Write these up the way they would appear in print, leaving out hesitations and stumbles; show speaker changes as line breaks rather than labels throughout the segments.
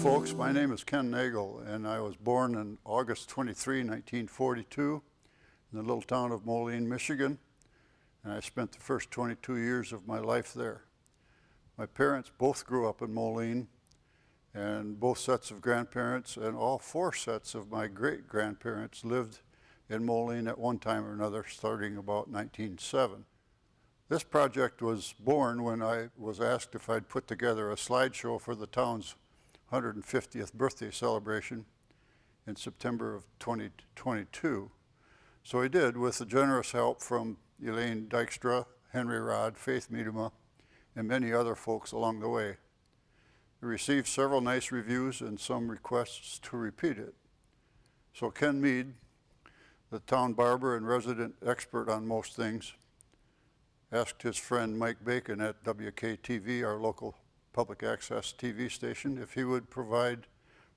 folks. My name is Ken Nagel, and I was born on August 23, 1942, in the little town of Moline, Michigan, and I spent the first 22 years of my life there. My parents both grew up in Moline, and both sets of grandparents and all four sets of my great-grandparents lived in Moline at one time or another, starting about 1907. This project was born when I was asked if I'd put together a slideshow for the town's 150th birthday celebration in September of 2022. So I did, with the generous help from Elaine Dykstra, Henry Rod, Faith Miedema, and many other folks along the way. I received several nice reviews and some requests to repeat it. So Ken Mead, the town barber and resident expert on most things, asked his friend Mike Bacon at WKTV, our local public access TV station, if he would provide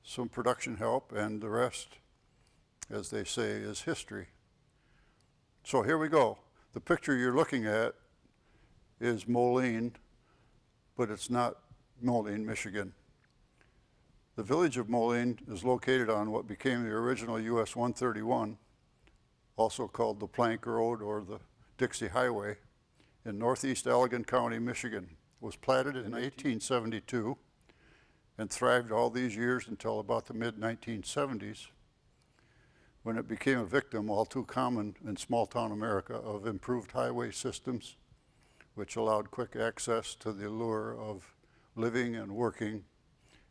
some production help, and the rest, as they say, is history. So here we go. The picture you're looking at is Moline, but it's not Moline, Michigan. The village of Moline is located on what became the original US 131, also called the Plank Road or the Dixie Highway, in northeast Allegan County, Michigan. Was platted in 1872 and thrived all these years until about the mid-1970s, when it became a victim, all too common in small-town America, of improved highway systems, which allowed quick access to the allure of living and working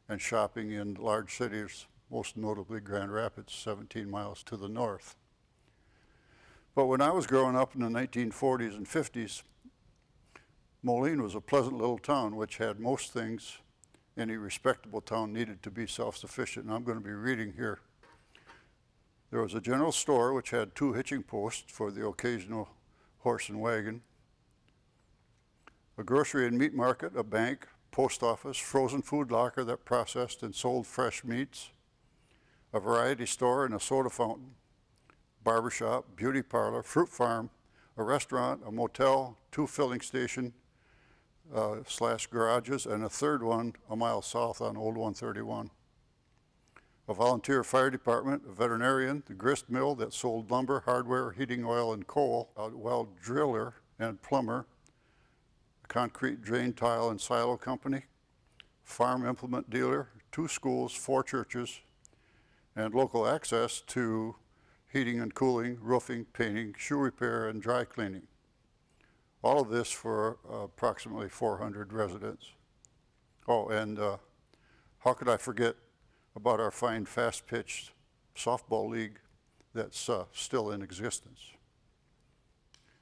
and shopping in large cities, most notably Grand Rapids, 17 miles to the north. But when I was growing up in the 1940s and 50s, Moline was a pleasant little town which had most things any respectable town needed to be self-sufficient, and I'm going to be reading here. There was a general store which had 2 hitching posts for the occasional horse and wagon, a grocery and meat market, a bank, post office, frozen food locker that processed and sold fresh meats, a variety store and a soda fountain, barbershop, beauty parlor, fruit farm, a restaurant, a motel, 2 filling stations, / garages, and a third one a mile south on Old 131. A volunteer fire department, a veterinarian, the grist mill that sold lumber, hardware, heating oil, and coal, a well driller and plumber, a concrete drain tile and silo company, farm implement dealer, 2 schools, 4 churches, and local access to heating and cooling, roofing, painting, shoe repair, and dry cleaning. All of this for approximately 400 residents. Oh, and how could I forget about our fine fast-pitched softball league that's still in existence.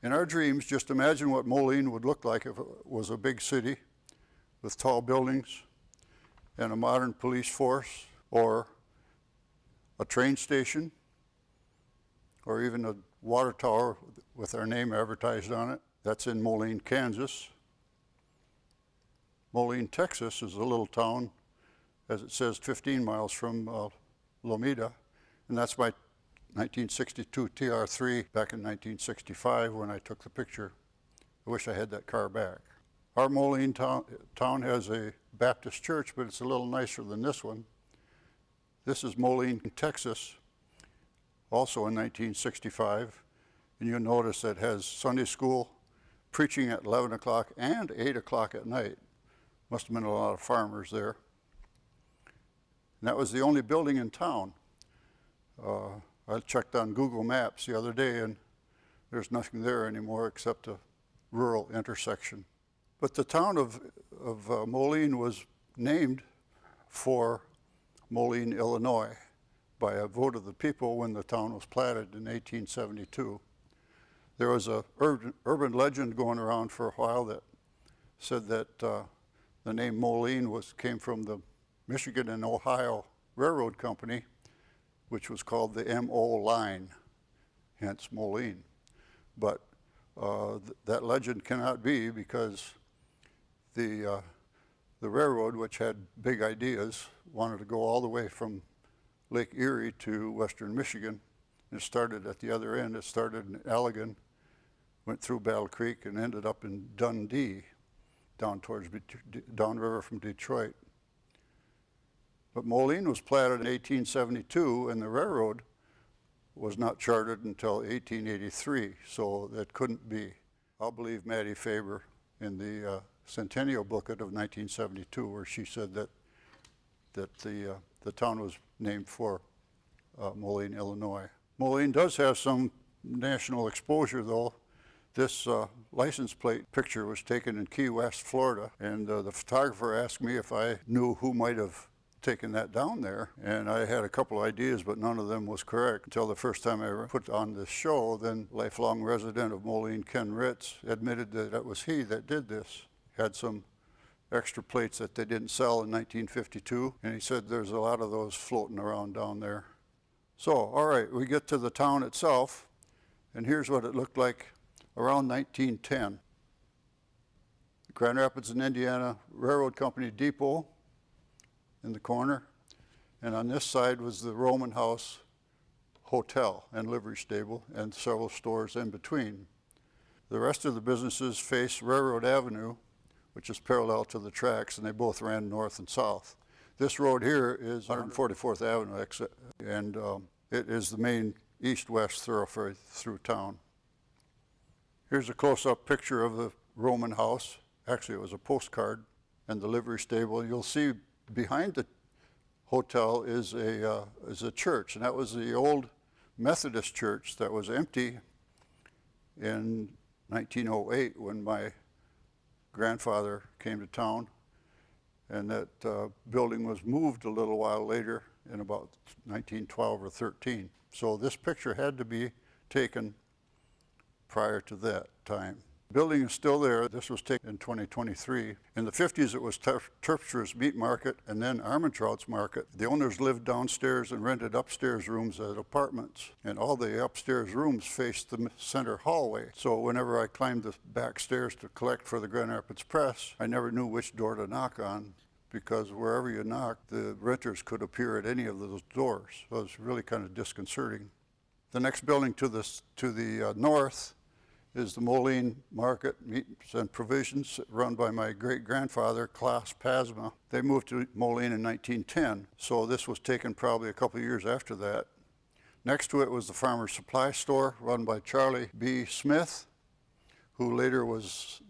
In our dreams, just imagine what Moline would look like if it was a big city with tall buildings and a modern police force, or a train station, or even a water tower with our name advertised on it. That's in Moline, Kansas. Moline, Texas is a little town, as it says, 15 miles from Lomita, and that's my 1962 TR3 back in 1965 when I took the picture. I wish I had that car back. Our Moline town has a Baptist church, but it's a little nicer than this one. This is Moline, Texas, also in 1965, and you'll notice that it has Sunday school, preaching at 11 o'clock and 8 o'clock at night. Must have been a lot of farmers there. And that was the only building in town. I checked on Google Maps the other day, and there's nothing there anymore except a rural intersection. But the town of Moline was named for Moline, Illinois, by a vote of the people when the town was platted in 1872. There was a urban legend going around for a while that said that the name Moline came from the Michigan and Ohio Railroad Company, which was called the M.O. line, hence Moline. But that legend cannot be, because the railroad, which had big ideas, wanted to go all the way from Lake Erie to western Michigan. It started at the other end. It started in Allegan, went through Battle Creek, and ended up in Dundee, downriver from Detroit. But Moline was platted in 1872, and the railroad was not chartered until 1883, so that couldn't be. I'll believe Maddie Faber in the Centennial Booklet of 1972, where she said that the town was named for Moline, Illinois. Moline does have some national exposure, though. This license plate picture was taken in Key West, Florida, and the photographer asked me if I knew who might have taken that down there, and I had a couple of ideas, but none of them was correct until the first time I put on this show. Then lifelong resident of Moline, Ken Ritz, admitted that it was he that did this. Had some extra plates that they didn't sell in 1952, and he said there's a lot of those floating around down there. So, all right, we get to the town itself, and here's what it looked like around 1910. Grand Rapids and Indiana Railroad Company Depot in the corner, and on this side was the Roman House Hotel and livery stable and several stores in between. The rest of the businesses face Railroad Avenue, which is parallel to the tracks, and they both ran north and south. This road here is 144th Avenue exit, and it is the main east-west thoroughfare through town. Here's a close-up picture of the Roman house. Actually, it was a postcard, and the livery stable. You'll see behind the hotel is a church, and that was the old Methodist church that was empty in 1908 when my grandfather came to town, and that building was moved a little while later in about 1912 or 13. So this picture had to be taken prior to that time. The building is still there. This was taken in 2023. In the 50s, it was Terpster's Meat Market and then Armentrout's Market. The owners lived downstairs and rented upstairs rooms as apartments, and all the upstairs rooms faced the center hallway. So whenever I climbed the back stairs to collect for the Grand Rapids Press, I never knew which door to knock on, because wherever you knocked, the renters could appear at any of those doors. So it was really kind of disconcerting. The next building to the north is the Moline Market, Meats and Provisions, run by my great-grandfather, Klaus Pasma. They moved to Moline in 1910, so this was taken probably a couple of years after that. Next to it was the Farmer's Supply Store, run by Charlie B. Smith, who later was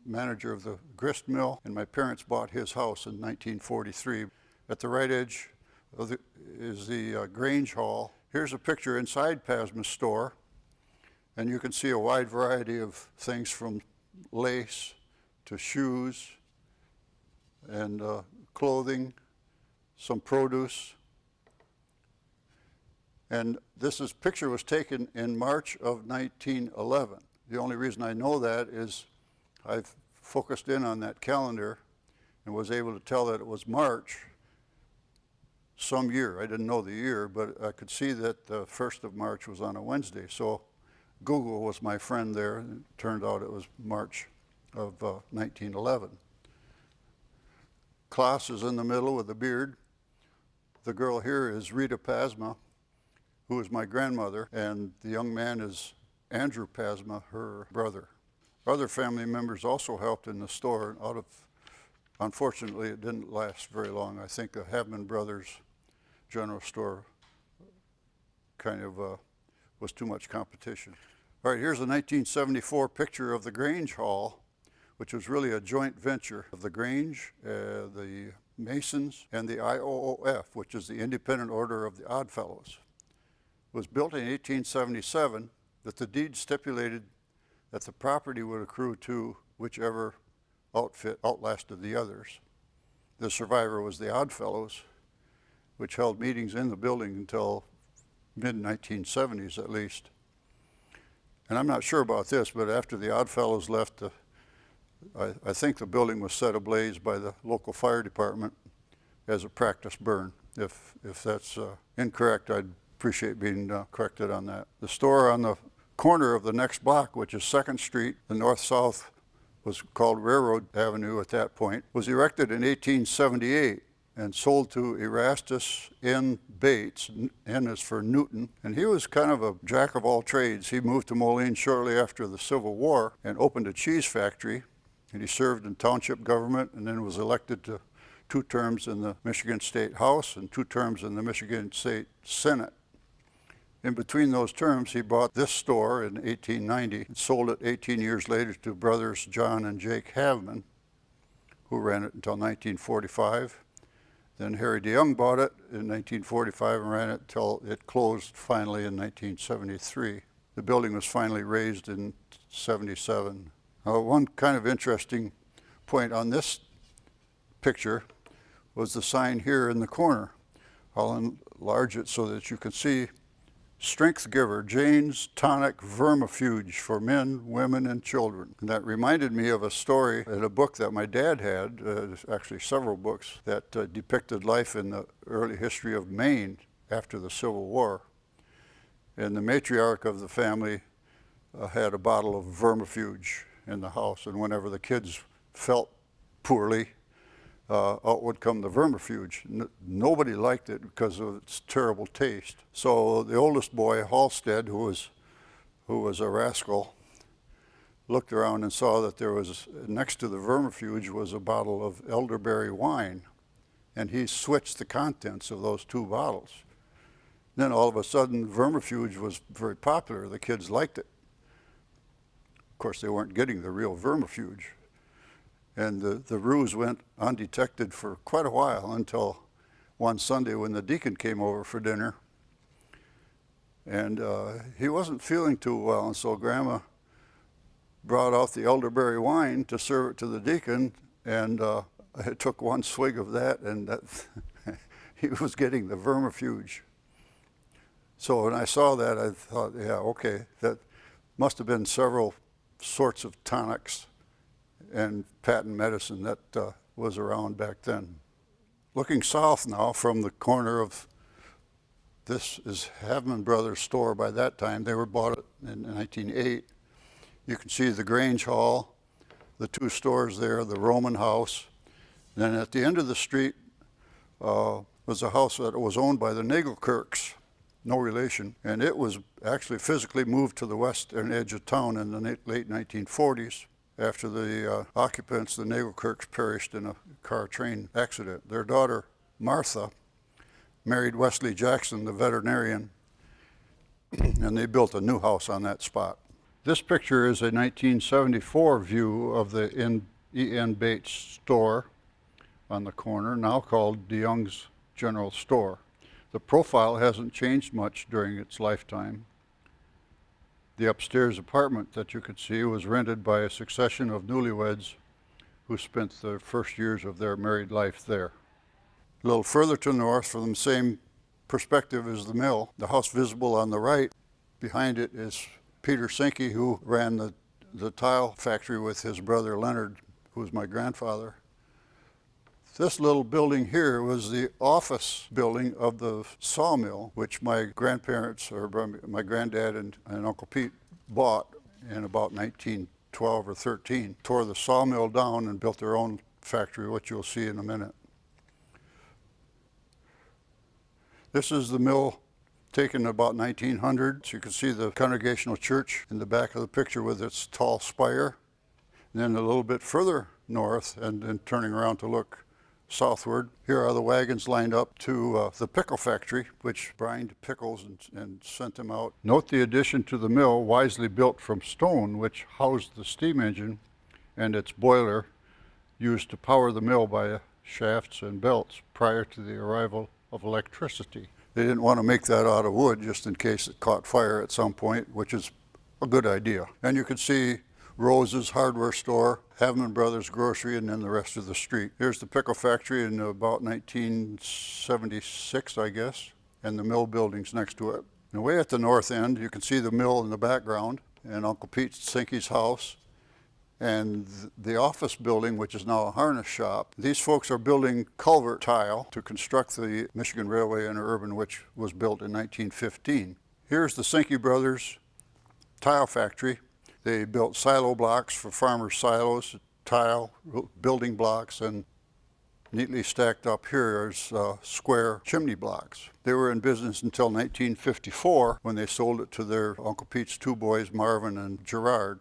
manager of the grist mill, and my parents bought his house in 1943. At the right edge is the Grange Hall. Here's a picture inside Pasma's store, and you can see a wide variety of things from lace to shoes and clothing, some produce. And this picture was taken in March of 1911. The only reason I know that is I've focused in on that calendar and was able to tell that it was March some year. I didn't know the year, but I could see that the 1st of March was on a Wednesday. So Google was my friend there, and it turned out it was March of 1911. Klaus is in the middle with a beard. The girl here is Rita Pasma, who is my grandmother, and the young man is Andrew Pasma, her brother. Other family members also helped in the store. Unfortunately, it didn't last very long. I think the Habman Brothers general store kind of was too much competition. All right, here's a 1974 picture of the Grange Hall, which was really a joint venture of the Grange, the Masons, and the IOOF, which is the Independent Order of the Oddfellows. It was built in 1877, that the deed stipulated that the property would accrue to whichever outfit outlasted the others. The survivor was the Oddfellows, which held meetings in the building until mid-1970s at least. And I'm not sure about this, but after the Oddfellows left, I think the building was set ablaze by the local fire department as a practice burn. If that's incorrect, I'd appreciate being corrected on that. The store on the corner of the next block, which is 2nd Street, the north-south was called Railroad Avenue at that point, was erected in 1878 and sold to Erastus N. Bates. N is for Newton, and he was kind of a jack of all trades. He moved to Moline shortly after the Civil War and opened a cheese factory, and he served in township government and then was elected to 2 terms in the Michigan State House and 2 terms in the Michigan State Senate. In between those terms, he bought this store in 1890 and sold it 18 years later to brothers John and Jake Havman, who ran it until 1945. Then Harry DeYoung bought it in 1945 and ran it until it closed finally in 1973. The building was finally razed in 77. One kind of interesting point on this picture was the sign here in the corner. I'll enlarge it so that you can see Strength Giver, Jane's Tonic Vermifuge for men, women, and children. And that reminded me of a story in a book that my dad had, actually several books, that depicted life in the early history of Maine after the Civil War. And the matriarch of the family had a bottle of vermifuge in the house, and whenever the kids felt poorly, out would come the vermifuge. Nobody liked it because of its terrible taste. So the oldest boy, Halstead, who was a rascal, looked around and saw that there was, next to the vermifuge was a bottle of elderberry wine, and he switched the contents of those 2 bottles. Then all of a sudden, vermifuge was very popular. The kids liked it. Of course, they weren't getting the real vermifuge. And the ruse went undetected for quite a while until one Sunday when the deacon came over for dinner. And he wasn't feeling too well, and so Grandma brought out the elderberry wine to serve it to the deacon, and I took one swig of that, and that he was getting the vermifuge. So when I saw that, I thought, yeah, okay, that must have been several sorts of tonics and patent medicine that was around back then. Looking south now from the corner of, this is Havman Brothers store by that time. They were bought it in 1908. You can see the Grange Hall, the 2 stores there, the Roman house. Then at the end of the street was a house that was owned by the Nagel Kirks, no relation, and it was actually physically moved to the western edge of town in the late 1940s. After the occupants, the Nagel Kirks, perished in a car train accident. Their daughter, Martha, married Wesley Jackson, the veterinarian, and they built a new house on that spot. This picture is a 1974 view of the E.N. Bates store on the corner, now called DeYoung's General Store. The profile hasn't changed much during its lifetime. The upstairs apartment that you could see was rented by a succession of newlyweds who spent the first years of their married life there. A little further to the north, from the same perspective, is the mill. The house visible on the right, behind it is Peter Sinke, who ran the tile factory with his brother Leonard, who was my grandfather. This little building here was the office building of the sawmill, which my grandparents, or my granddad and Uncle Pete, bought in about 1912 or 13. Tore the sawmill down and built their own factory, which you'll see in a minute. This is the mill taken about 1900. So you can see the Congregational Church in the back of the picture with its tall spire. And then a little bit further north, and then turning around to look southward, here are the wagons lined up to the pickle factory, which brined pickles and sent them out. Note the addition to the mill, wisely built from stone, which housed the steam engine and its boiler, used to power the mill by shafts and belts prior to the arrival of electricity. They didn't want to make that out of wood just in case it caught fire at some point, which is a good idea. And you can see Rose's hardware store, Havman Brothers Grocery, and then the rest of the street. Here's the pickle factory in about 1976, I guess, and the mill buildings next to it. And way at the north end, you can see the mill in the background, and Uncle Pete Sinke's house, and the office building, which is now a harness shop. These folks are building culvert tile to construct the Michigan Railway Interurban, which was built in 1915. Here's the Sinke Brothers tile factory. They built silo blocks for farmers' silos, tile, building blocks, and neatly stacked up here is square chimney blocks. They were in business until 1954 when they sold it to their Uncle Pete's 2 boys, Marvin and Gerard.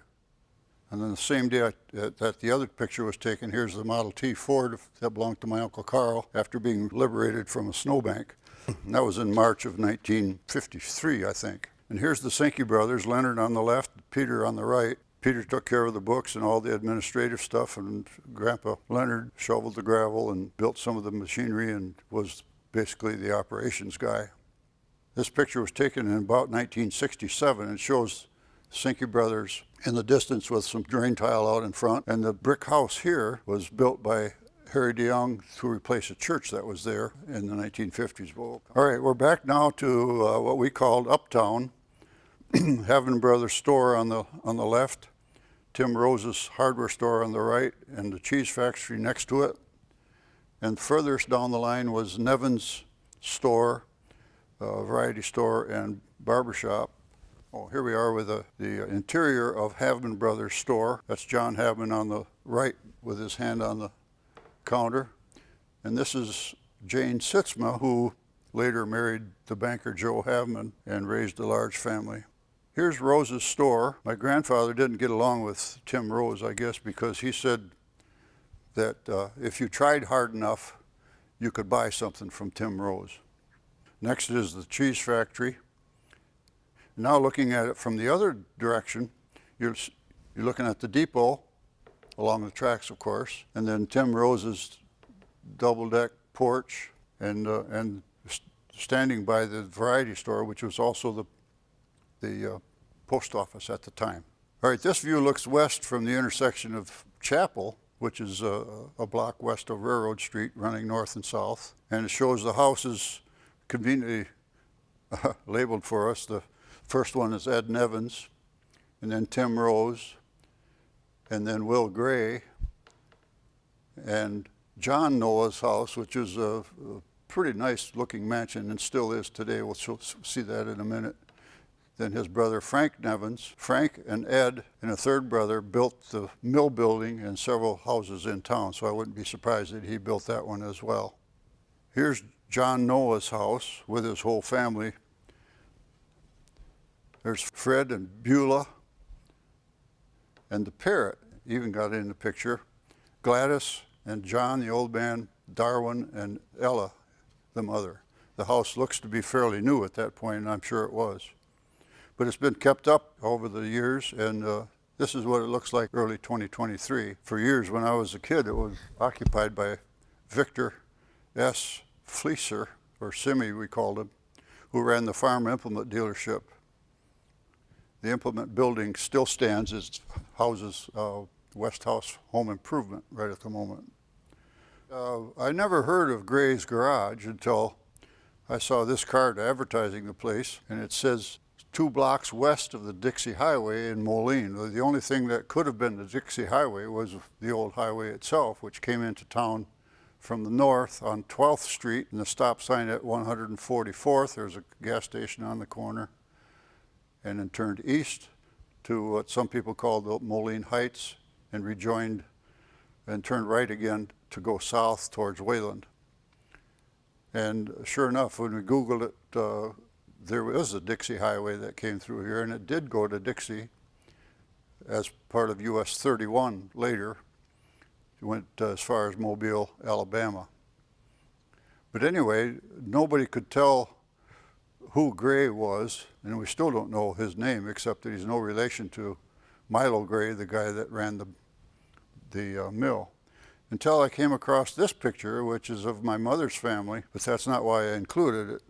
And then the same day that the other picture was taken, here's the Model T Ford that belonged to my Uncle Carl after being liberated from a snowbank. And that was in March of 1953, I think. And here's the Sankey brothers, Leonard on the left, Peter on the right. Peter took care of the books and all the administrative stuff, and Grandpa Leonard shoveled the gravel and built some of the machinery and was basically the operations guy. This picture was taken in about 1967 and shows Sankey brothers in the distance with some drain tile out in front. And the brick house here was built by Harry DeYoung to replace a church that was there in the 1950s. All right, we're back now to what we called Uptown. Havin Brothers store on the left, Tim Rose's hardware store on the right, and the cheese factory next to it. And furthest down the line was Nevin's store, variety store and barbershop. Oh, here we are with the interior of Havin Brothers store. That's John Havin on the right with his hand on the counter. And this is Jane Sitzma, who later married the banker Joe Havin and raised a large family. Here's Rose's store. My grandfather didn't get along with Tim Rose, I guess, because he said that if you tried hard enough, you could buy something from Tim Rose. Next is the cheese factory. Now looking at it from the other direction, you're looking at the depot, along the tracks, of course, and then Tim Rose's double-deck porch, and standing by the variety store, which was also the post office at the time. All right, this view looks west from the intersection of Chapel, which is a block west of Railroad Street running north and south, and it shows the houses conveniently labeled for us. The first one is Ed Nevins, and then Tim Rose, and then Will Gray, and John Noah's house, which is a pretty nice looking mansion and still is today. We'll see that in a minute. Then his brother Frank Nevins. Frank and Ed and a third brother built the mill building and several houses in town, so I wouldn't be surprised that he built that one as well. Here's John Noah's house with his whole family. There's Fred and Beulah, and the parrot even got in the picture. Gladys and John, the old man, Darwin and Ella, the mother. The house looks to be fairly new at that point, and I'm sure it was. But it's been kept up over the years, and this is what it looks like early 2023. For years, when I was a kid, it was occupied by Victor S. Fleeser, or Simmy we called him, who ran the farm implement dealership. The implement building still stands. It houses West House Home Improvement right at the moment. I never heard of Gray's Garage until I saw this card advertising the place, and it says 2 blocks west of the Dixie Highway in Moline. The only thing that could have been the Dixie Highway was the old highway itself, which came into town from the north on 12th Street, and the stop sign at 144th. There's a gas station on the corner, and then turned east to what some people call the Moline Heights, and rejoined and turned right again to go south towards Wayland. And sure enough, when we Googled it, there was a Dixie Highway that came through here, and it did go to Dixie as part of US 31 later. It went as far as Mobile, Alabama. But anyway, nobody could tell who Gray was, and we still don't know his name, except that he's no relation to Milo Gray, the guy that ran the mill. Until I came across this picture, which is of my mother's family, but that's not why I included it.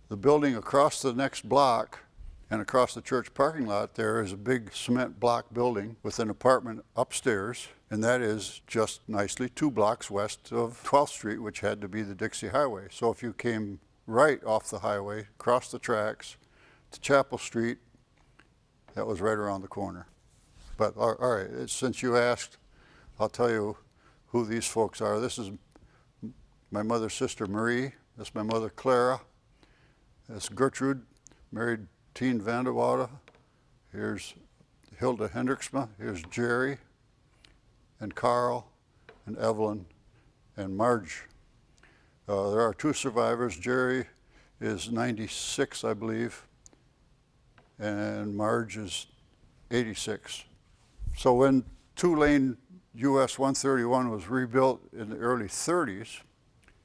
The building across the next block and across the church parking lot there is a big cement block building with an apartment upstairs, and that is just nicely 2 blocks west of 12th Street, which had to be the Dixie Highway. So if you came right off the highway, across the tracks to Chapel Street, that was right around the corner. But all right, since you asked, I'll tell you who these folks are. This is my mother's sister Marie. This is my mother Clara. That's Gertrude, married Tien Vanderwoude. Here's Hilda Hendriksma. Here's Jerry and Carl and Evelyn and Marge. There are 2 survivors. Jerry is 96, I believe, and Marge is 86. So when two-lane US 131 was rebuilt in the early 30s,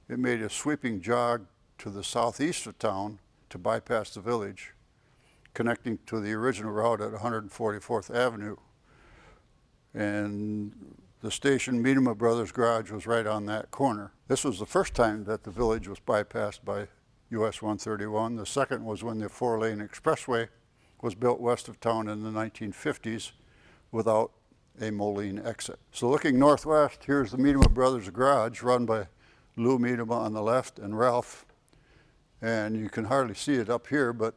it made a sweeping jog to the southeast of town to bypass the village, connecting to the original route at 144th Avenue. And the station, Miedema Brothers Garage, was right on that corner. This was the first time that the village was bypassed by US 131. The second was when the four-lane expressway was built west of town in the 1950s without a Moline exit. So looking northwest, here's the Miedema Brothers Garage, run by Lou Miedema on the left and Ralph. And you can hardly see it up here, but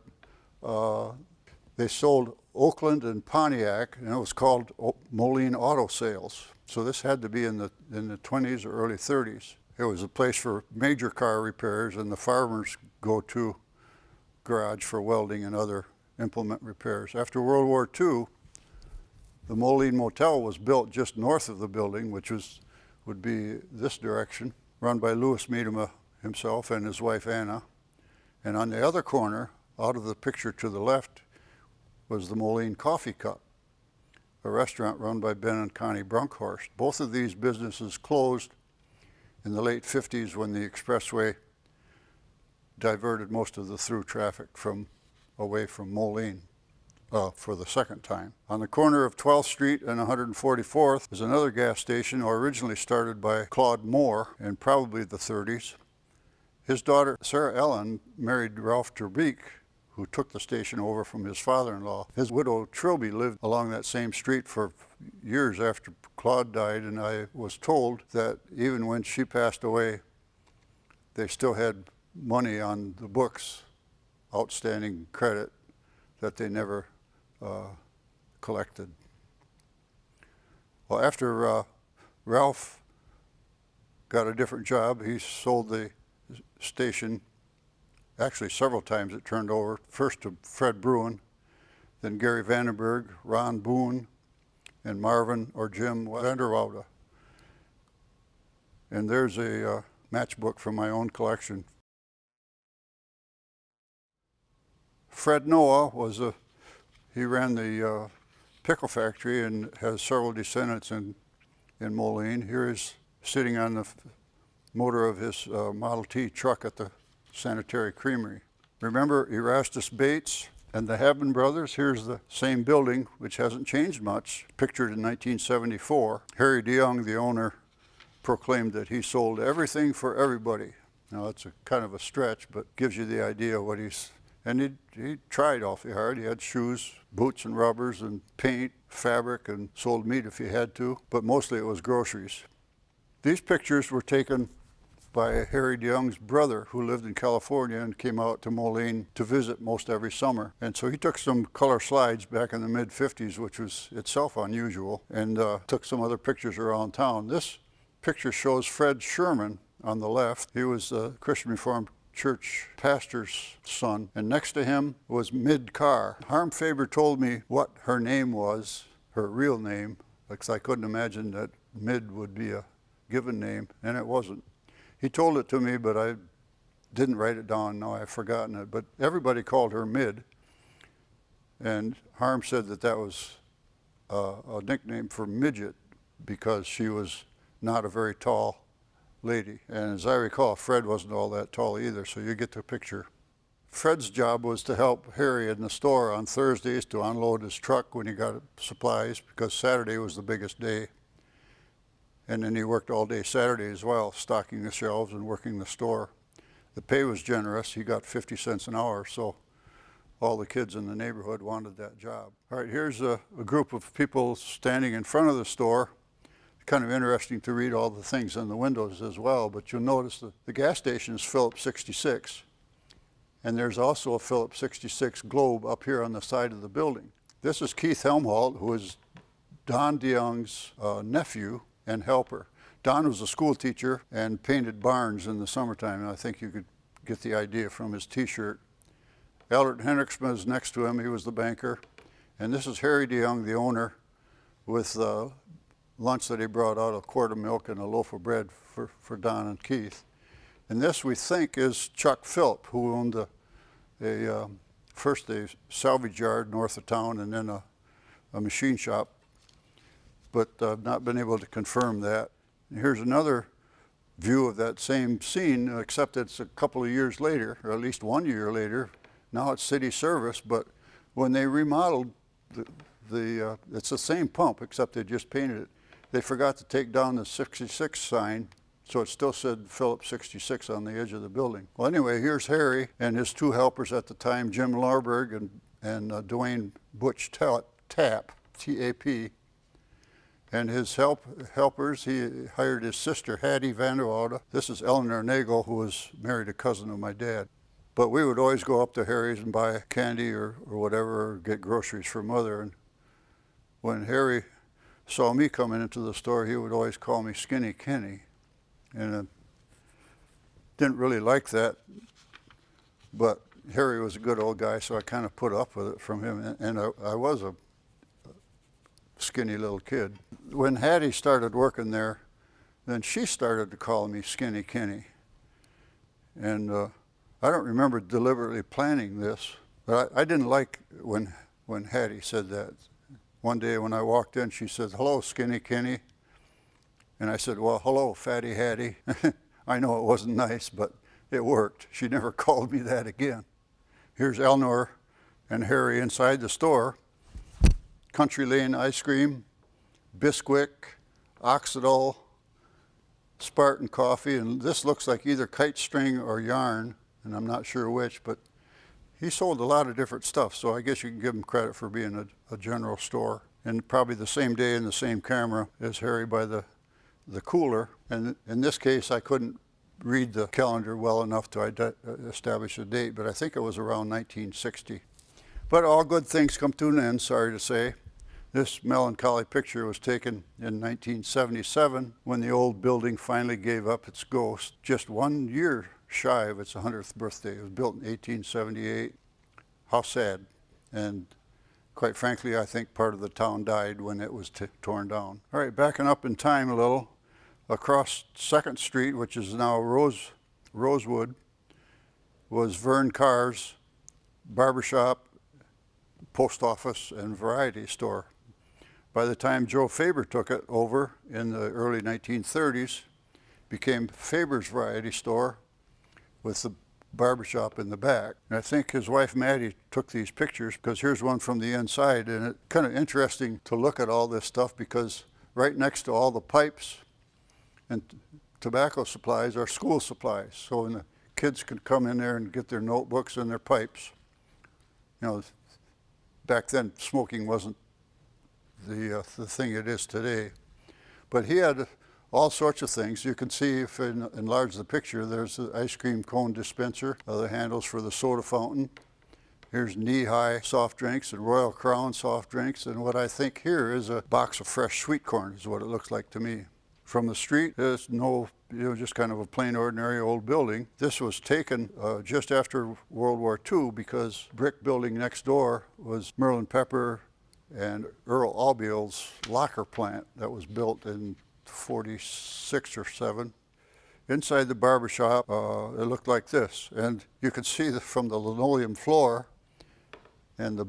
they sold Oakland and Pontiac, and it was called Moline Auto Sales. So this had to be in the 20s or early 30s. It was a place for major car repairs and the farmers' go-to garage for welding and other implement repairs. After World War II, the Moline Motel was built just north of the building, which would be this direction, run by Louis Miedema himself and his wife Anna. And on the other corner, out of the picture to the left, was the Moline Coffee Cup, a restaurant run by Ben and Connie Brunkhorst. Both of these businesses closed in the late 50s when the expressway diverted most of the through traffic away from Moline for the second time. On the corner of 12th Street and 144th is another gas station originally started by Claude Moore in probably the 30s. His daughter, Sarah Ellen, married Ralph Terbeek, who took the station over from his father-in-law. His widow, Trilby, lived along that same street for years after Claude died, and I was told that even when she passed away, they still had money on the books, outstanding credit, that they never collected. Well, after Ralph got a different job, he sold the station. Actually, several times it turned over, first to Fred Bruin, then Gary Vandenberg, Ron Boone, and Marvin or Jim Vanderwoude. And there's a matchbook from my own collection. Fred Noah he ran the pickle factory and has several descendants in Moline. Here he's sitting on the motor of his Model T truck at the Sanitary Creamery. Remember Erastus Bates and the Habman brothers? Here's the same building, which hasn't changed much, pictured in 1974. Harry DeYoung, the owner, proclaimed that he sold everything for everybody. Now that's kind of a stretch, but gives you the idea of what and he tried awfully hard. He had shoes, boots and rubbers and paint, fabric, and sold meat if he had to, but mostly it was groceries. These pictures were taken by Harry DeYoung's brother, who lived in California and came out to Moline to visit most every summer. And so he took some color slides back in the mid-50s, which was itself unusual, and took some other pictures around town. This picture shows Fred Sherman on the left. He was a Christian Reformed Church pastor's son, and next to him was Mid Carr. Harm Faber told me what her name was, her real name, because I couldn't imagine that Mid would be a given name, and it wasn't. He told it to me, but I didn't write it down. Now I've forgotten it, but everybody called her Mid, and Harm said that was a nickname for midget because she was not a very tall lady. And as I recall, Fred wasn't all that tall either, so you get the picture. Fred's job was to help Harry in the store on Thursdays to unload his truck when he got supplies, because Saturday was the biggest day. And then he worked all day Saturday as well, stocking the shelves and working the store. The pay was generous. He got 50 cents an hour, so all the kids in the neighborhood wanted that job. All right, here's a group of people standing in front of the store. Kind of interesting to read all the things on the windows as well, but you'll notice that the gas station is Phillips 66, and there's also a Phillips 66 globe up here on the side of the building. This is Keith Helmholtz, who is Don DeYoung's nephew and helper. Don was a school teacher and painted barns in the summertime, and I think you could get the idea from his t-shirt. Albert Hendricksman is next to him. He was the banker. And this is Harry DeYoung, the owner, with lunch that he brought out, a quart of milk and a loaf of bread for Don and Keith. And this, we think, is Chuck Phillip, who owned first a salvage yard north of town and then a machine shop. but I've not been able to confirm that. And here's another view of that same scene, except it's a couple of years later, or at least 1 year later. Now it's city service, but when they remodeled it's the same pump, except they just painted it. They forgot to take down the 66 sign, so it still said Phillips 66 on the edge of the building. Well, anyway, here's Harry and his two helpers at the time, Jim Larberg and Dwayne Butch Tapp, T-A-P. And his helpers, he hired his sister, Hattie Vanderwoude. This is Eleanor Nagel, who was married a cousin of my dad. But we would always go up to Harry's and buy candy or whatever, or get groceries for Mother. And when Harry saw me coming into the store, he would always call me Skinny Kenny. And I didn't really like that, but Harry was a good old guy, so I kind of put up with it from him. And I was a skinny little kid. When Hattie started working there, then she started to call me Skinny Kenny. And I don't remember deliberately planning this, but I didn't like when Hattie said that. One day when I walked in, she said, "Hello, Skinny Kenny." And I said, "Well, hello, Fatty Hattie." I know it wasn't nice, but it worked. She never called me that again. Here's Eleanor and Harry inside the store. Country Lane ice cream, Bisquick, Oxidol, Spartan coffee, and this looks like either kite string or yarn, and I'm not sure which, but he sold a lot of different stuff, so I guess you can give him credit for being a general store. And probably the same day in the same camera as Harry by the cooler. And in this case, I couldn't read the calendar well enough to establish a date, but I think it was around 1960. But all good things come to an end, sorry to say. This melancholy picture was taken in 1977 when the old building finally gave up its ghost, just 1 year shy of its 100th birthday. It was built in 1878. How sad. And quite frankly, I think part of the town died when it was torn down. All right, backing up in time a little, across 2nd Street, which is now Rosewood, was Vern Carr's barbershop, post office, and variety store. By the time Joe Faber took it over in the early 1930s, became Faber's Variety Store with the barbershop in the back. And I think his wife Maddie took these pictures because here's one from the inside, and it's kind of interesting to look at all this stuff because right next to all the pipes and tobacco supplies are school supplies. So when the kids could come in there and get their notebooks and their pipes. You know, back then smoking wasn't the thing it is today. But he had all sorts of things. You can see if you enlarge the picture, there's the ice cream cone dispenser, the handles for the soda fountain. Here's knee-high soft drinks and Royal Crown soft drinks. And what I think here is a box of fresh sweet corn is what it looks like to me. From the street, there's no, just kind of a plain ordinary old building. This was taken just after World War II because brick building next door was Merlin Pepper and Earl Albiel's locker plant that was built in 46 or 7. Inside the barbershop, it looked like this. And you can see from the linoleum floor and the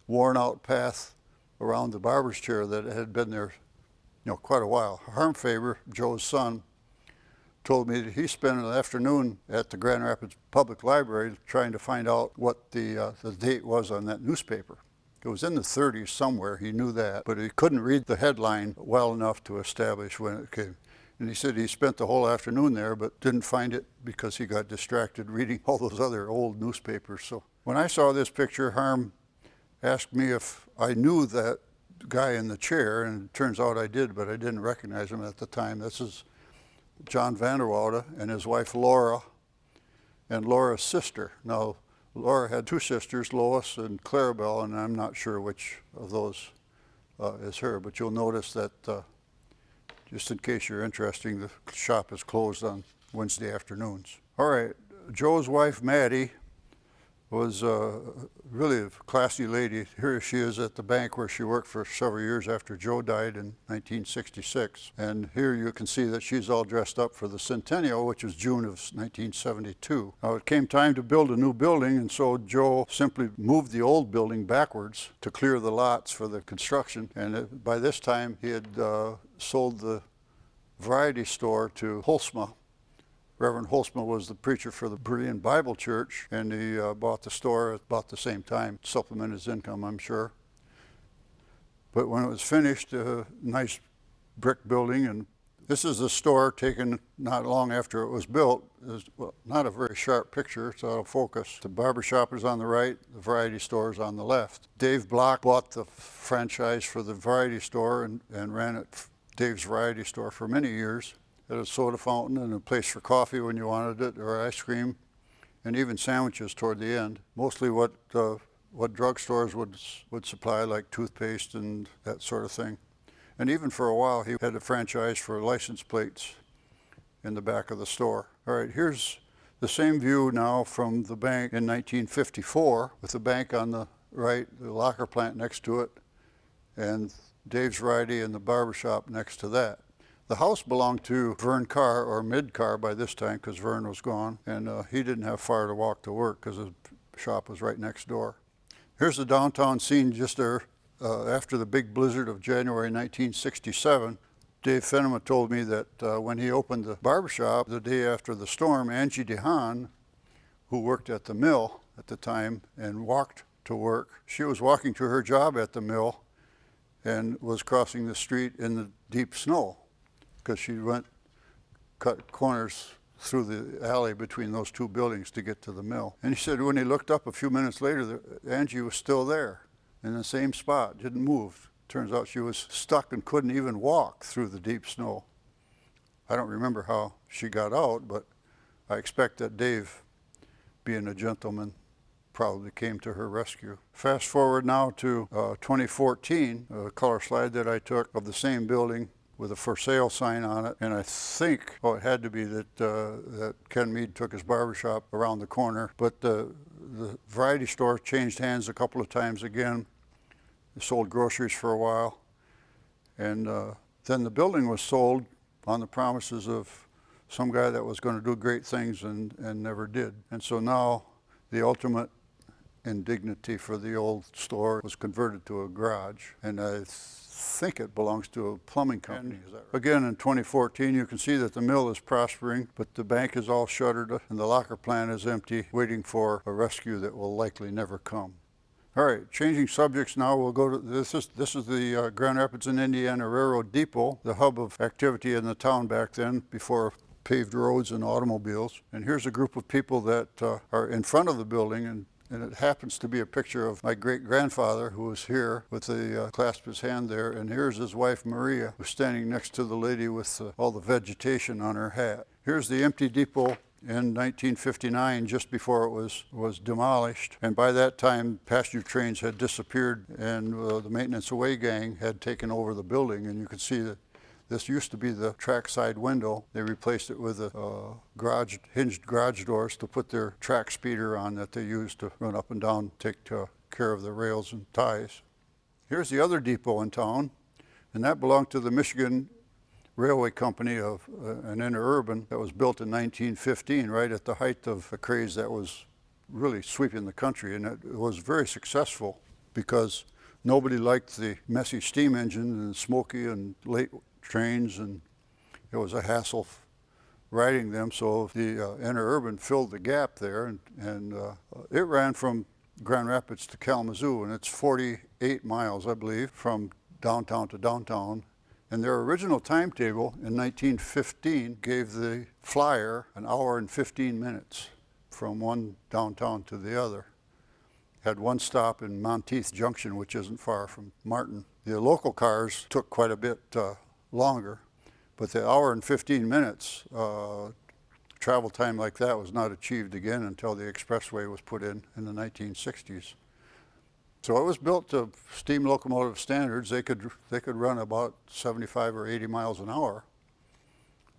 worn out path around the barber's chair that it had been there quite a while. Harm Faber, Joe's son, told me that he spent an afternoon at the Grand Rapids Public Library trying to find out what the date was on that newspaper. It was in the 30s somewhere, he knew that, but he couldn't read the headline well enough to establish when it came. And he said he spent the whole afternoon there, but didn't find it because he got distracted reading all those other old newspapers. So when I saw this picture, Harm asked me if I knew that guy in the chair, and it turns out I did, but I didn't recognize him at the time. This is John Vanderwoude and his wife Laura, and Laura's sister. Now, Laura had 2 sisters, Lois and Clarabelle, and I'm not sure which of those is her, but you'll notice that, just in case you're interested, the shop is closed on Wednesday afternoons. All right, Joe's wife Maddie was really a classy lady. Here she is at the bank where she worked for several years after Joe died in 1966. And here you can see that she's all dressed up for the centennial, which was June of 1972. Now it came time to build a new building, and so Joe simply moved the old building backwards to clear the lots for the construction. And by this time he had sold the variety store to Holsma. Reverend Holsma was the preacher for the Berean Bible Church, and he bought the store at about the same time, supplement his income, I'm sure. But when it was finished, a nice brick building, and this is the store taken not long after it was built. It's, well, not a very sharp picture, it's out of focus. The barber shop is on the right, the variety store is on the left. Dave Block bought the franchise for the variety store and ran it, Dave's Variety Store, for many years. Had a soda fountain and a place for coffee when you wanted it, or ice cream, and even sandwiches toward the end. Mostly what drugstores would supply, like toothpaste and that sort of thing. And even for a while, he had a franchise for license plates in the back of the store. All right, here's the same view now from the bank in 1954, with the bank on the right, the locker plant next to it, and Dave's Variety and the barber shop next to that. The house belonged to Vern Carr, or Mid Carr by this time, because Vern was gone, and he didn't have far to walk to work because his shop was right next door. Here's the downtown scene just there after the big blizzard of January 1967. Dave Fenema told me that when he opened the barbershop the day after the storm, Angie DeHaan, who worked at the mill at the time and walked to work, she was walking to her job at the mill and was crossing the street in the deep snow, because she cut corners through the alley between those two buildings to get to the mill. And he said when he looked up a few minutes later, Angie was still there in the same spot, didn't move. Turns out she was stuck and couldn't even walk through the deep snow. I don't remember how she got out, but I expect that Dave, being a gentleman, probably came to her rescue. Fast forward now to 2014, a color slide that I took of the same building with a for sale sign on it, and I think, it had to be that Ken Mead took his barbershop around the corner, but the variety store changed hands a couple of times again. They sold groceries for a while, and then the building was sold on the promises of some guy that was going to do great things and never did. And so now the ultimate indignity for the old store was converted to a garage, and I think it belongs to a plumbing company. Is that right? Again, in 2014, you can see that the mill is prospering, but the bank is all shuttered and the locker plant is empty, waiting for a rescue that will likely never come. All right, changing subjects now, we'll go to, this is the Grand Rapids and Indiana Railroad Depot, the hub of activity in the town back then, before paved roads and automobiles. And here's a group of people that are in front of the building, and it happens to be a picture of my great-grandfather, who was here with the clasp his hand there, and here's his wife Maria, who's standing next to the lady with all the vegetation on her hat. Here's the empty depot in 1959, just before it was demolished, and by that time passenger trains had disappeared, and the maintenance away gang had taken over the building. And you can see that this used to be the trackside window. They replaced it with hinged garage doors to put their track speeder on that they used to run up and down, take care of the rails and ties. Here's the other depot in town, and that belonged to the Michigan Railway Company of an interurban that was built in 1915, right at the height of a craze that was really sweeping the country. And it was very successful because nobody liked the messy steam engine and smoky and late trains, and it was a hassle riding them. So the interurban filled the gap there, and it ran from Grand Rapids to Kalamazoo, and it's 48 miles, I believe, from downtown to downtown. And their original timetable in 1915 gave the flyer an hour and 15 minutes from one downtown to the other. Had one stop in Monteith Junction, which isn't far from Martin. The local cars took quite a bit longer, but the hour and 15 minutes travel time like that was not achieved again until the expressway was put in the 1960s. So it was built to steam locomotive standards. They could run about 75 or 80 miles an hour.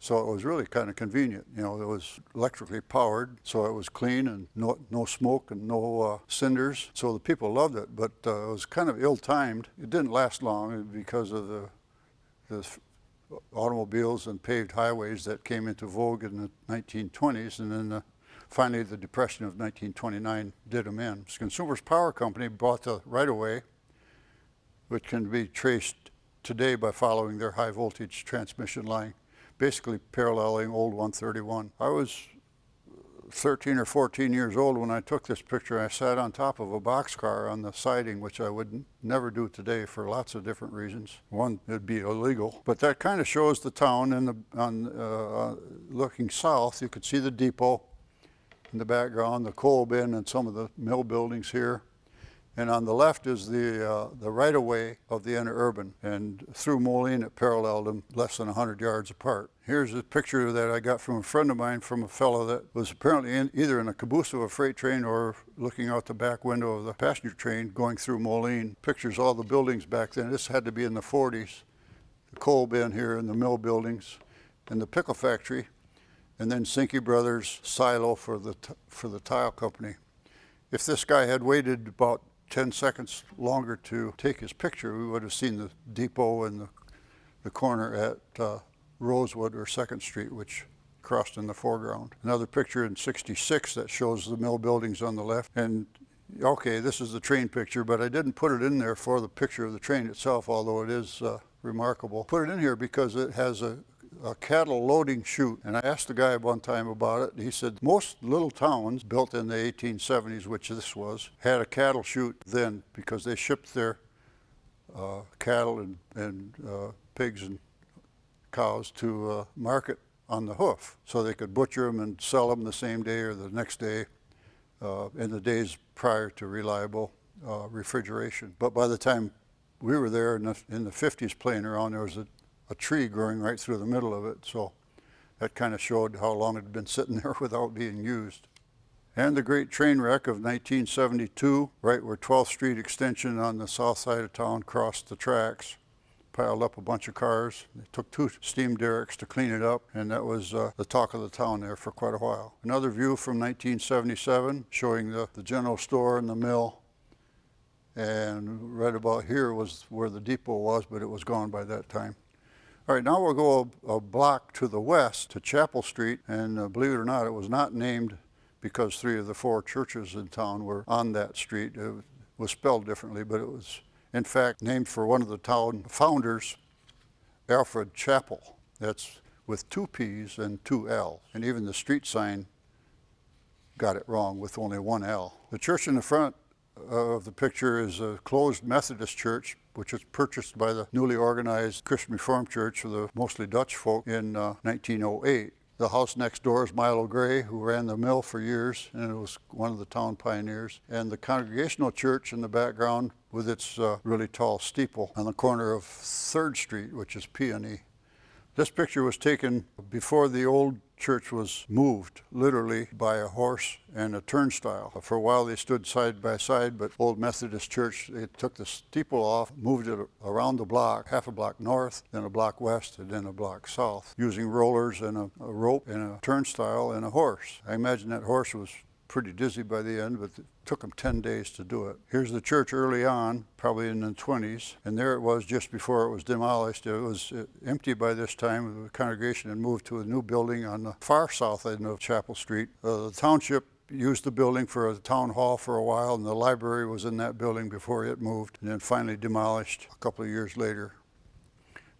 So it was really kind of convenient. You know, it was electrically powered, so it was clean and no smoke and no cinders. So the people loved it, but it was kind of ill-timed. It didn't last long because of the automobiles and paved highways that came into vogue in the 1920s, and then finally the Depression of 1929 did them in. Consumers Power Company bought the right-of-way, which can be traced today by following their high voltage transmission line, basically paralleling old 131. I was 13 or 14 years old when I took this picture. I sat on top of a boxcar on the siding, which I would never do today for lots of different reasons. One, it'd be illegal, but that kind of shows the town. Looking south, you could see the depot in the background, the coal bin, and some of the mill buildings here. And on the left is the right-of-way of the interurban, and through Moline it paralleled them less than 100 yards apart. Here's a picture that I got from a friend of mine, from a fellow that was apparently either in a caboose of a freight train or looking out the back window of the passenger train going through Moline. Pictures all the buildings back then. This had to be in the 40s. The coal bin here and the mill buildings and the pickle factory, and then Sinke Brothers silo for the tile company. If this guy had waited about 10 seconds longer to take his picture, we would have seen the depot and the corner at Rosewood or 2nd Street, which crossed in the foreground. Another picture in '66 that shows the mill buildings on the left. And okay, this is the train picture, but I didn't put it in there for the picture of the train itself, although it is remarkable. Put it in here because it has a cattle loading chute. And I asked the guy one time about it. He said most little towns built in the 1870s, which this was, had a cattle chute then because they shipped their cattle and pigs and cows to market on the hoof, so they could butcher them and sell them the same day or the next day in the days prior to reliable refrigeration. But by the time we were there in the 50s playing around, there was a tree growing right through the middle of it, so that kind of showed how long it had been sitting there without being used. And the great train wreck of 1972, right where 12th Street extension on the south side of town crossed the tracks, piled up a bunch of cars. They took 2 steam derricks to clean it up, and that was the talk of the town there for quite a while. Another view from 1977 showing the general store and the mill, and right about here was where the depot was, but it was gone by that time. All right, now we'll go a block to the west to Chapel Street, and believe it or not, it was not named because 3 of the 4 churches in town were on that street. It was spelled differently, but it was in fact named for one of the town founders, Alfred Chapel. That's with 2 P's and 2 L's, and even the street sign got it wrong with only 1 L. The church in the front of the picture is a closed Methodist church, which was purchased by the newly organized Christian Reformed Church for the mostly Dutch folk in 1908. The house next door is Milo Gray, who ran the mill for years, and it was one of the town pioneers. And the Congregational Church in the background with its really tall steeple on the corner of 3rd Street, which is Peony. This picture was taken before the old church was moved, literally by a horse and a turnstile. For a while they stood side by side, but Old Methodist Church, they took the steeple off, moved it around the block, half a block north, then a block west, and then a block south, using rollers and a rope and a turnstile and a horse. I imagine that horse was pretty dizzy by the end, but it took them 10 days to do it. Here's the church early on, probably in the 20s, and there it was just before it was demolished. It was empty by this time. The congregation had moved to a new building on the far south end of Chapel Street. The township used the building for a town hall for a while, and the library was in that building before it moved, and then finally demolished a couple of years later.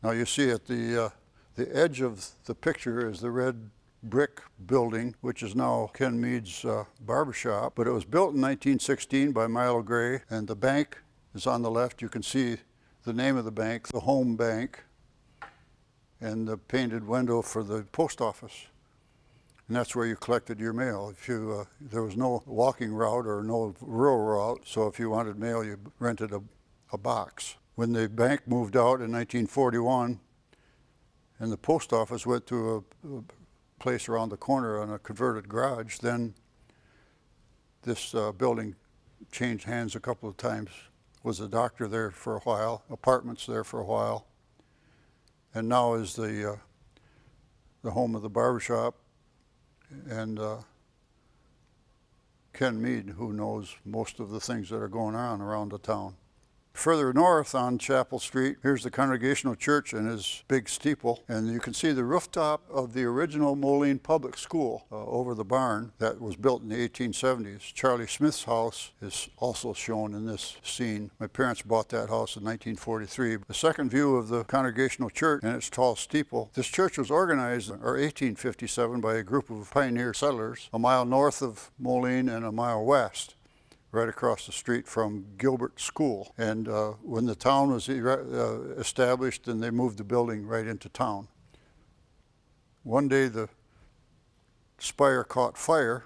Now you see at the edge of the picture is the red brick building, which is now Ken Mead's barbershop, but it was built in 1916 by Milo Gray, and the bank is on the left. You can see the name of the bank, the Home Bank, and the painted window for the post office. And that's where you collected your mail. If you there was no walking route or no rural route, so if you wanted mail, you rented a box. When the bank moved out in 1941, and the post office went to a place around the corner on a converted garage, then this building changed hands a couple of times. Was a doctor there for a while, apartments there for a while, and now is the the home of the barbershop, and Ken Mead, who knows most of the things that are going on around the town. Further north on Chapel Street, here's the Congregational Church and his big steeple, and you can see the rooftop of the original Moline Public School over the barn that was built in the 1870s. Charlie Smith's house is also shown in this scene. My parents bought that house in 1943. The second view of the Congregational Church and its tall steeple. This church was organized in 1857 by a group of pioneer settlers a mile north of Moline and a mile west, right across the street from Gilbert School. And when the town was established, then they moved the building right into town. One day the spire caught fire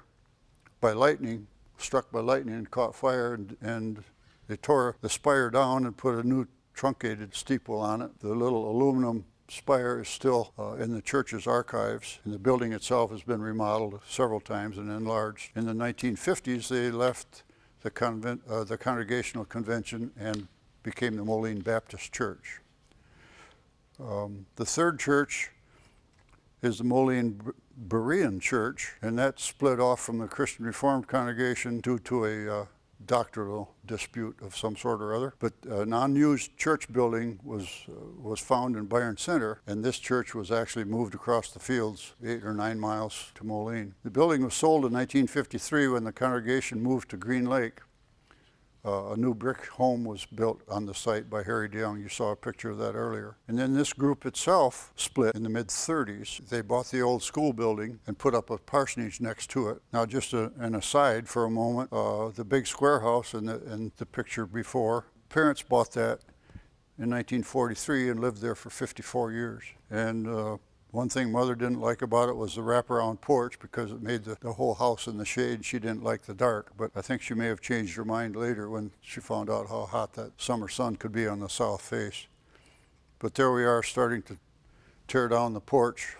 by lightning, struck by lightning and caught fire, and they tore the spire down and put a new truncated steeple on it. The little aluminum spire is still in the church's archives, and the building itself has been remodeled several times and enlarged. In the 1950s, they left the Congregational Convention and became the Moline Baptist Church. The third church is the Moline Berean Church, and that split off from the Christian Reformed congregation due to a doctrinal dispute of some sort or other. But an unused church building was found in Byron Center, and this church was actually moved across the fields 8 or 9 miles to Moline. The building was sold in 1953 when the congregation moved to Green Lake. A new brick home was built on the site by Harry DeYoung. You saw a picture of that earlier. And then this group itself split in the mid-30s. They bought the old school building and put up a parsonage next to it. Now, just an aside for a moment, the big square house in the picture before, parents bought that in 1943 and lived there for 54 years. And one thing Mother didn't like about it was the wraparound porch, because it made the whole house in the shade. She didn't like the dark, but I think she may have changed her mind later when she found out how hot that summer sun could be on the south face. But there we are, starting to tear down the porch.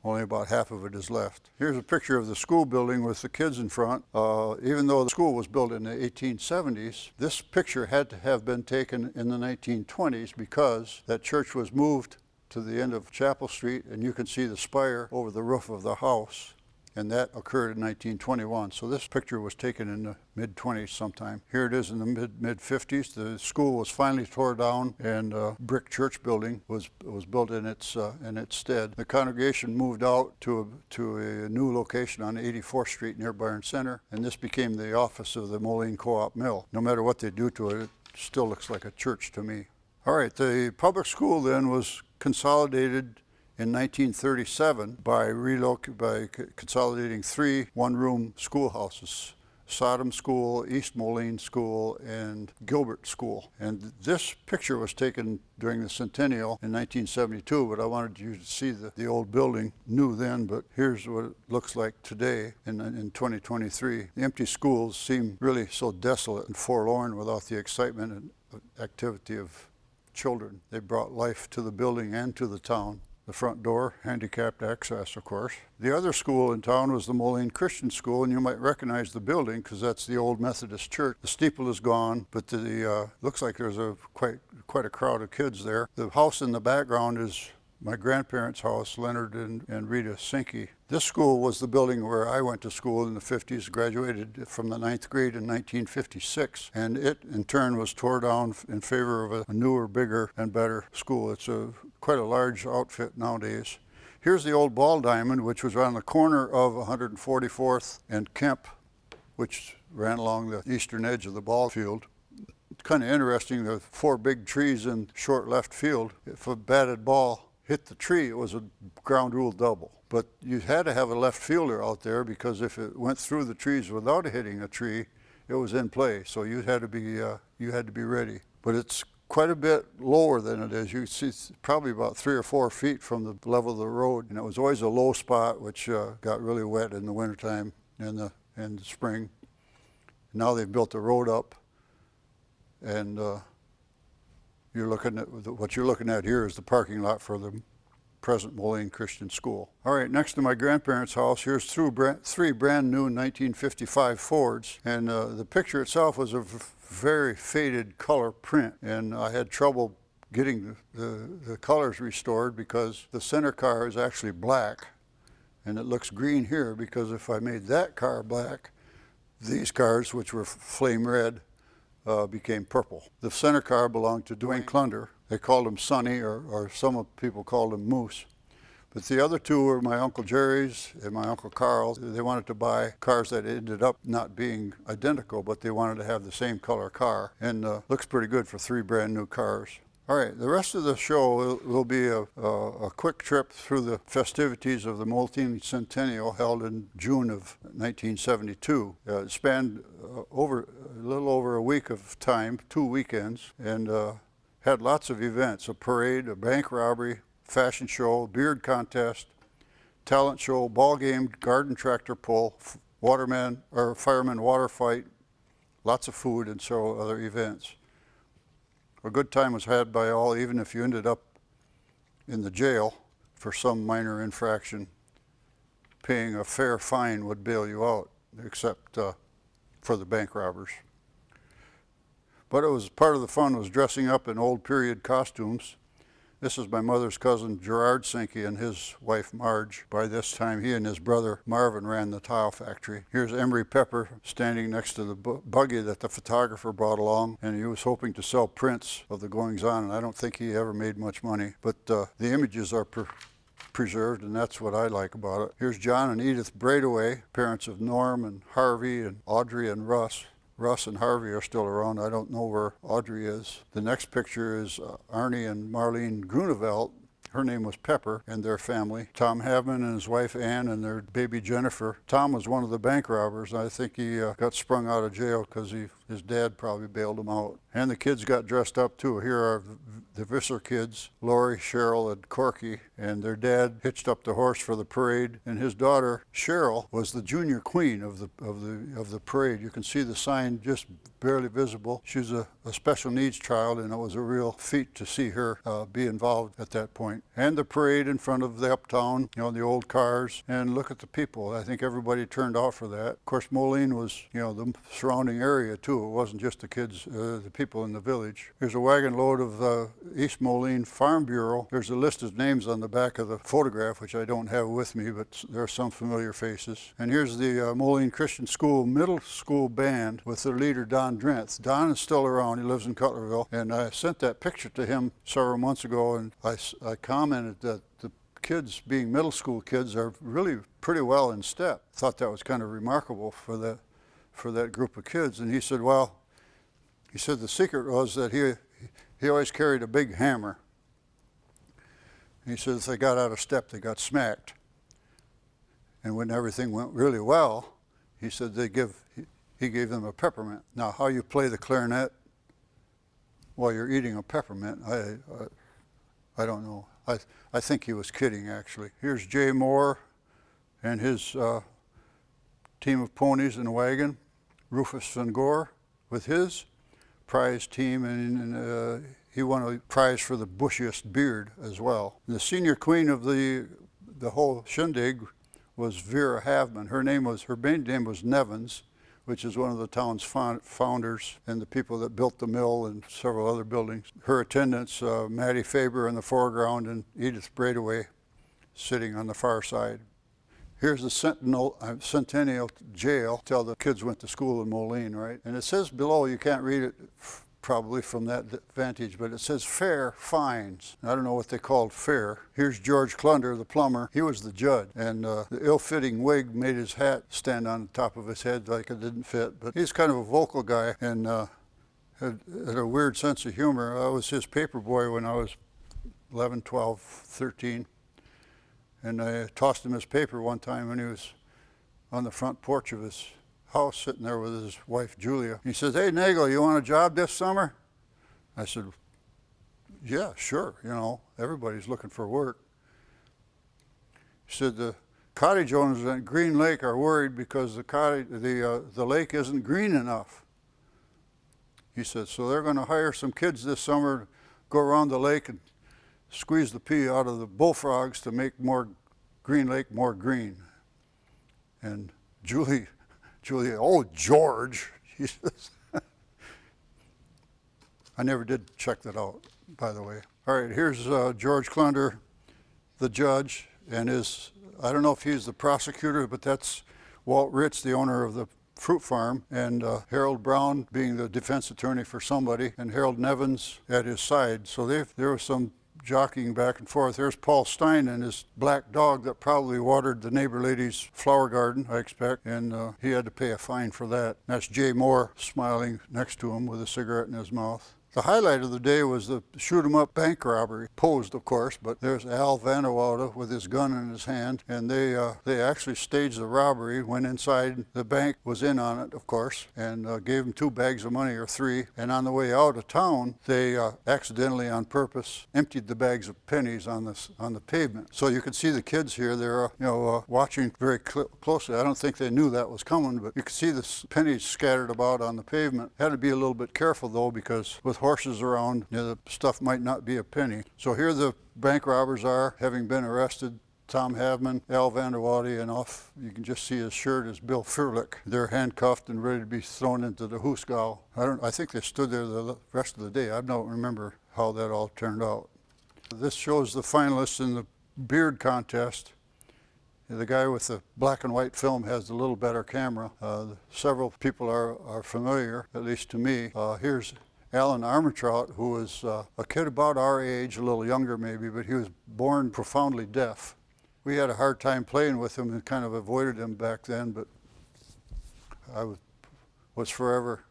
Only about half of it is left. Here's a picture of the school building with the kids in front. Even though the school was built in the 1870s, this picture had to have been taken in the 1920s because that church was moved to the end of Chapel Street, and you can see the spire over the roof of the house, and that occurred in 1921. So this picture was taken in the mid-20s sometime. Here it is in the mid-50s. The school was finally tore down, and a brick church building was built in its stead. The congregation moved out to a new location on 84th Street near Byron Center, and this became the office of the Moline Co-op Mill. No matter what they do to it, it still looks like a church to me. All right, the public school then was consolidated in 1937 by consolidating 3 one-room schoolhouses: Sodom School, East Moline School, and Gilbert School. And this picture was taken during the centennial in 1972, but I wanted you to see the old building, new then, but here's what it looks like today in 2023. The empty schools seem really so desolate and forlorn without the excitement and activity of children. They brought life to the building and to the town. The front door, handicapped access, of course. The other school in town was the Moline Christian School, and you might recognize the building because that's the old Methodist church. The steeple is gone, but looks like there's quite a crowd of kids there. The house in the background is my grandparents' house, Leonard and Rita Sinke. This school was the building where I went to school in the 50s, graduated from the 9th grade in 1956, and it in turn was tore down in favor of a newer, bigger, and better school. It's quite a large outfit nowadays. Here's the old Ball Diamond, which was on the corner of 144th and Kemp, which ran along the eastern edge of the ball field. It's kind of interesting, the 4 big trees in short left field. If a batted ball hit the tree, it was a ground rule double. But you had to have a left fielder out there, because if it went through the trees without hitting a tree, it was in play. So you had to be ready. But it's quite a bit lower than it is. You see it's probably about 3 or 4 feet from the level of the road. And it was always a low spot, which got really wet in the wintertime and the spring. Now they've built the road up, and you're looking at what you're looking at here is the parking lot for the present Moline Christian School. All right, next to my grandparents' house, here's 3 brand new 1955 Fords, and the picture itself was a very faded color print, and I had trouble getting the colors restored, because the center car is actually black, and it looks green here because if I made that car black, these cars, which were flame red, became purple. The center car belonged to Dwayne Clunder. They called him Sonny, or some people called him Moose. But the other two were my Uncle Jerry's and my Uncle Carl's. They wanted to buy cars that ended up not being identical, but they wanted to have the same color car. And looks pretty good for 3 brand new cars. All right, the rest of the show will be a quick trip through the festivities of the Moline Centennial held in June of 1972. It spanned a little over a week of time, 2 weekends, and had lots of events: a parade, a bank robbery, fashion show, beard contest, talent show, ball game, garden tractor pull, fireman water fight, lots of food, and several other events. A good time was had by all, even if you ended up in the jail for some minor infraction. Paying a fair fine would bail you out, except for the bank robbers. But it was part of the fun was dressing up in old period costumes. This is my mother's cousin Gerard Sinke and his wife Marge. By this time he and his brother Marvin ran the tile factory. Here's Emery Pepper standing next to the buggy that the photographer brought along, and he was hoping to sell prints of the goings on, and I don't think he ever made much money. But the images are preserved, and that's what I like about it. Here's John and Edith Braidaway, parents of Norm and Harvey and Audrey and Russ. Russ and Harvey are still around. I don't know where Audrey is. The next picture is Arnie and Marlene Grunewald. Her name was Pepper, and their family. Tom Havman and his wife Ann and their baby Jennifer. Tom was one of the bank robbers. I think he got sprung out of jail because his dad probably bailed him out. And the kids got dressed up too. Here are the Visser kids, Lori, Cheryl, and Corky, and their dad hitched up the horse for the parade. And his daughter Cheryl was the junior queen of the parade. You can see the sign just barely visible. She was a special needs child, and it was a real feat to see her be involved at that point. And the parade in front of the uptown, the old cars, and look at the people. I think everybody turned out for that. Of course, Moline was, the surrounding area too. It wasn't just the kids, the people in the village. Here's a wagon load of the East Moline Farm Bureau. There's a list of names on the back of the photograph, which I don't have with me, but there are some familiar faces. And here's the Moline Christian School middle school band with their leader, Don Drenth. Don is still around. He lives in Cutlerville. And I sent that picture to him several months ago, and I commented that the kids, being middle school kids, are really pretty well in step. Thought that was kind of remarkable for that group of kids. And he said, well, the secret was that he always carried a big hammer. And he said if they got out of step, they got smacked. And when everything went really well, he said he gave them a peppermint. Now, how you play the clarinet while you're eating a peppermint, I don't know. I think he was kidding, actually. Here's Jay Moore and his team of ponies and wagon. Rufus Van Gore with his prize team, and he won a prize for the bushiest beard as well. The senior queen of the whole shindig was Vera Havman. Her maiden name was Nevins, which is one of the town's founders and the people that built the mill and several other buildings. Her attendants, Mattie Faber in the foreground and Edith Braidaway sitting on the far side. Here's the Centennial Jail. Till the kids went to school in Moline, right? And it says below, you can't read it probably from that vantage, but it says fair fines. I don't know what they called fair. Here's George Clunder, the plumber. He was the judge, and the ill-fitting wig made his hat stand on the top of his head like it didn't fit. But he's kind of a vocal guy and had a weird sense of humor. I was his paper boy when I was 11, 12, 13. And I tossed him his paper one time when he was on the front porch of his house sitting there with his wife, Julia. He says, hey, Nagel, you want a job this summer? I said, yeah, sure, everybody's looking for work. He said, the cottage owners at Green Lake are worried because the lake isn't green enough. He said, so they're going to hire some kids this summer to go around the lake and squeeze the pee out of the bullfrogs to make Green Lake more green. And Julia, oh, George, he says. I never did check that out. by the way. All right, here's George Clunder, the judge, and I don't know if he's the prosecutor, but that's Walt Ritz, the owner of the fruit farm, and Harold Brown being the defense attorney for somebody, and Harold Nevins at his side. So there was some jockeying back and forth. There's Paul Stein and his black dog that probably watered the neighbor lady's flower garden, I expect, and he had to pay a fine for that. That's Jay Moore smiling next to him with a cigarette in his mouth. The highlight of the day was the shoot-'em-up bank robbery, posed of course, but there's Al Vanderwalde with his gun in his hand, and they actually staged the robbery, went inside, the bank was in on it of course, and gave them 2 bags of money or 3, and on the way out of town they accidentally on purpose emptied the bags of pennies on the pavement. So you can see the kids here, they're watching very closely. I don't think they knew that was coming, but you can see the pennies scattered about on the pavement. Had to be a little bit careful though, because with horses around, the stuff might not be a penny. So here the bank robbers are, having been arrested. Tom Havman, Al Vanderwalde, and off you can just see his shirt is Bill Furlick. They're handcuffed and ready to be thrown into the hoosegow. I think they stood there the rest of the day. I don't remember how that all turned out. This shows the finalists in the beard contest. The guy with the black and white film has the little better camera. Several people are familiar, at least to me. Here's Alan Armentrout, who was a kid about our age, a little younger maybe, but he was born profoundly deaf. We had a hard time playing with him and kind of avoided him back then, but I was forever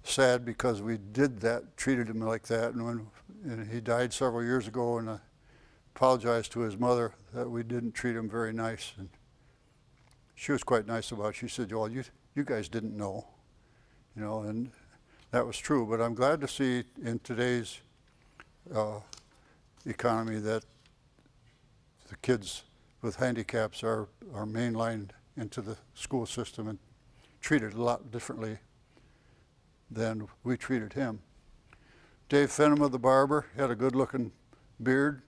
sad because we did that, treated him like that, and he died several years ago, and I apologized to his mother that we didn't treat him very nice. And she was quite nice about it. She said, well, you guys didn't know, and that was true, but I'm glad to see in today's economy that the kids with handicaps are mainlined into the school system and treated a lot differently than we treated him. Dave Fenema, the barber, had a good-looking beard.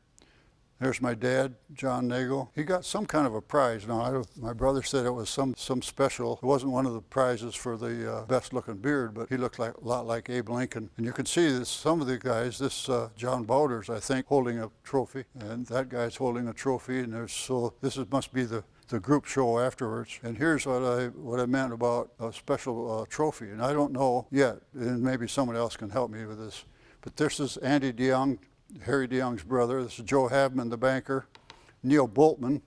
There's my dad, John Nagel. He got some kind of a prize. Now, my brother said it was some special. It wasn't one of the prizes for the best looking beard, but he looked a lot like Abe Lincoln. And you can see this, some of the guys, this John Bowders, I think, holding a trophy, and that guy's holding a trophy, and must be the group show afterwards. And here's what I meant about a special trophy, and I don't know yet, and maybe someone else can help me with this, but this is Andy DeYoung, Harry DeYoung's brother. This is Joe Habman, the banker. Neil Boltman,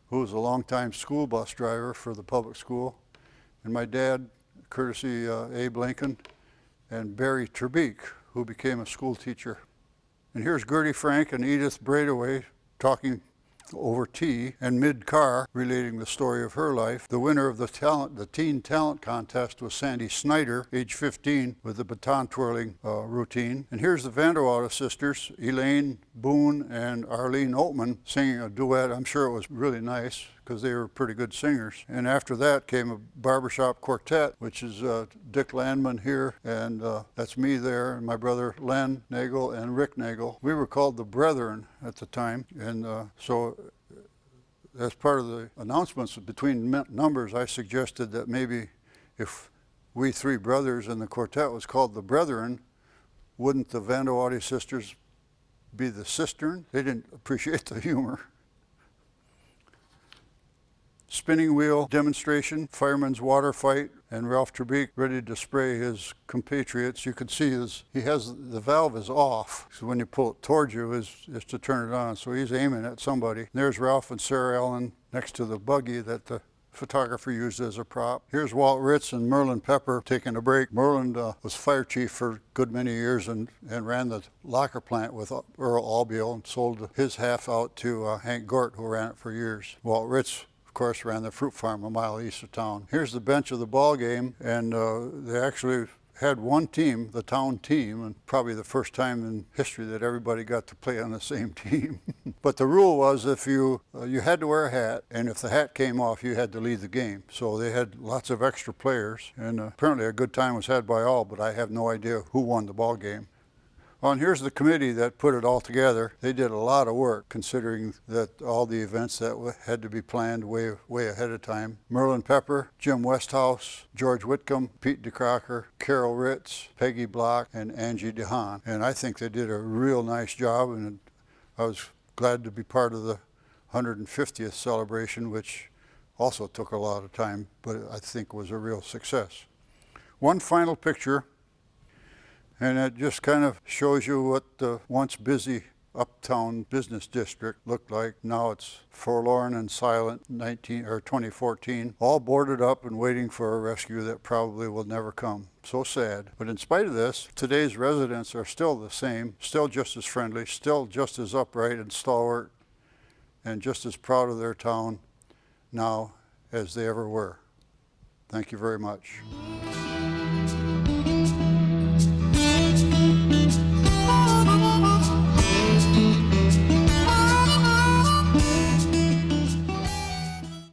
who was a longtime school bus driver for the public school. And my dad, courtesy Abe Lincoln, and Barry Terbeek, who became a school teacher. And here's Gertie Frank and Edith Braidaway talking over tea and mid-car, relating the story of her life. The winner of the teen talent contest was Sandy Snyder, age 15, with the baton twirling routine. And here's the Vanderwalde sisters, Elaine Boone and Arlene Oatman, singing a duet. I'm sure it was really nice because they were pretty good singers. And after that came a barbershop quartet, which is Dick Landman here, and that's me there, and my brother Len Nagel and Rick Nagel. We were called the Brethren at the time, and so as part of the announcements between numbers, I suggested that maybe if we 3 brothers and the quartet was called the Brethren, wouldn't the Vanderwalde sisters be the Cistern? They didn't appreciate the humor. Spinning wheel demonstration, fireman's water fight, and Ralph Terbeek ready to spray his compatriots. You can see the valve is off, so when you pull it towards you is to turn it on. So he's aiming at somebody. There's Ralph and Sarah Ellen next to the buggy that the photographer used as a prop. Here's Walt Ritz and Merlin Pepper taking a break. Merlin was fire chief for a good many years and ran the locker plant with Earl Albiel and sold his half out to Hank Gort, who ran it for years. Walt Ritz, of course, ran the fruit farm a mile east of town. Here's the bench of the ball game, and they actually had one team, the town team, and probably the first time in history that everybody got to play on the same team. But the rule was if you had to wear a hat, and if the hat came off, you had to leave the game. So they had lots of extra players, and apparently a good time was had by all, but I have no idea who won the ball game. Well, and here's the committee that put it all together. They did a lot of work considering that all the events that had to be planned way ahead of time. Merlin Pepper, Jim Westhouse, George Whitcomb, Pete DeCrocker, Carol Ritz, Peggy Block, and Angie DeHaan. And I think they did a real nice job, and I was glad to be part of the 150th celebration, which also took a lot of time, but I think was a real success. One final picture, and it just kind of shows you what the once busy uptown business district looked like. Now it's forlorn and silent, 2014, all boarded up and waiting for a rescue that probably will never come. So sad. But in spite of this, today's residents are still the same, still just as friendly, still just as upright and stalwart, and just as proud of their town now as they ever were. Thank you very much.